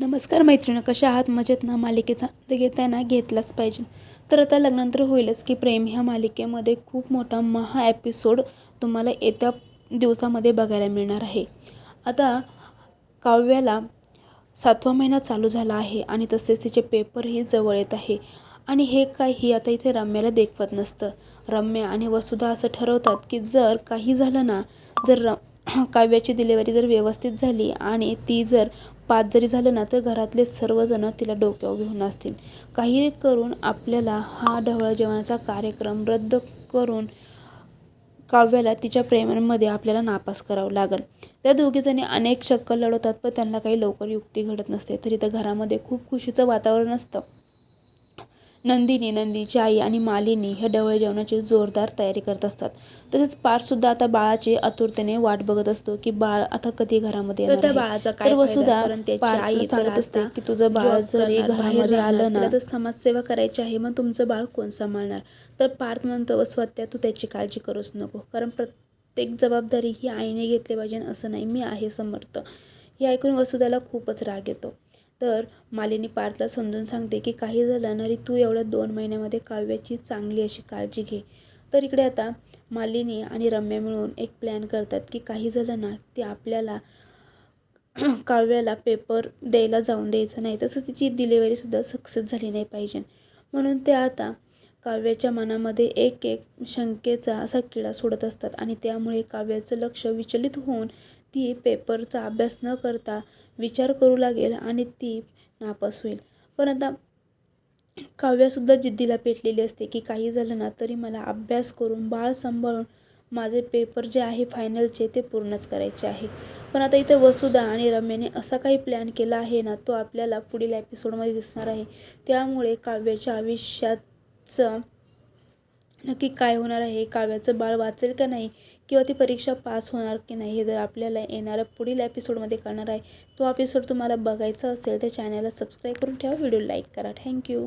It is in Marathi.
नमस्कार मैत्रिणी, कशा आहात? मजेत ना? मालिकेचा आनंद घेताना घेतलाच पाहिजे. तर आता लग्नानंतर होईलच की प्रेम ह्या मालिकेमध्ये खूप मोठा एपिसोड तुम्हाला येत्या दिवसामध्ये बघायला मिळणार आहे. आता काव्याला 7वा महिना चालू झाला आहे आणि तसेच तिचे पेपरही जवळ येत आहे आणि हे काही आता इथे रम्याला देखवत नसतं. रम्या आणि वसुधा असं ठरवतात की जर काही झालं ना, जर काव्याची डिलिव्हरी जर व्यवस्थित झाली आणि ती जर 5 जरी झालं ना, तर घरातले सर्वजण तिला डोक्यावर घेऊन असतील. काही करून आपल्याला हा ढवळ जेवणाचा कार्यक्रम रद्द करून काव्याला तिच्या प्रेमामध्ये आपल्याला नापास करावं लागेल. त्या दोघीजणी अनेक चक्कर लढवतात, पण त्यांना काही लवकर युक्ती घडत नसते. तरी तर घरामध्ये खूप खुशीचं वातावरण असतं. नंदीची आई आणि मालिनी ह्या ढवळ जेवणाची जोरदार तयारी करत असतात. तसेच पार्थसुद्धा आता बाळाची आतुरतेने वाट बघत असतो की बाळ आता कधी घरामध्ये येणार आहे. बाळाचा काय वसुधा कारण त्याची पार्थला आई सांगत असते की तुझं बाळ जर घरामध्ये आलं ना, तर समाजसेवा करायची आहे, मग तुमचं बाळ कोण सांभाळणार? तर पार्थ म्हणतो, स्वतः तू त्याची काळजी करूच नको, कारण प्रत्येक जबाबदारी ही आईने घेतली पाहिजे असं नाही, मी आहे समर्थ. हे ऐकून वसुधाला खूपच राग येतो. तर मालिनी पार्थला समजून सांगते की काही झालं ना, तू एवढ्या 2 महिन्यामध्ये काव्याची चांगली अशी काळजी घे. तर इकडे आता मालिनी आणि रम्या मिळून एक प्लॅन करतात की काही झालं ना, ते आपल्याला काव्याला पेपर द्यायला जाऊन द्यायचं नाही, तसंच तिची डिलिव्हरीसुद्धा सक्सेस झाली नाही पाहिजे. म्हणून ते आता काव्याच्या मनामध्ये एक शंकेचा असा किडा सोडत असतात आणि त्यामुळे काव्याचं लक्ष विचलित होऊन ती पेपरचा अभ्यास न करता विचार करू लागेल आणि ती नापास होईल. पण आता काव्यासुद्धा जिद्दीला पेटलेली असते की काही झालं ना, तरी मला अभ्यास करून बाळ सांभाळून माझे पेपर जे आहे फायनलचे ते पूर्णच करायचे आहे. पण आता इथे वसुधा आणि रम्याने असा काही प्लॅन केला आहे ना, तो आपल्याला पुढील एपिसोडमध्ये दिसणार आहे. त्यामुळे काव्याच्या आयुष्याचं नक्की काय होणार आहे? काव्याचं बाळ वाचेल का नाही, किंवा ती परीक्षा पास होणार की नाही, हे जर आपल्याला येणाऱ्या पुढील एपिसोडमध्ये कळणार आहे. तो एपिसोड तुम्हाला बघायचा असेल तर चॅनलला सबस्क्राईब करून ठेवा, व्हिडिओ लाईक करा. थँक्यू.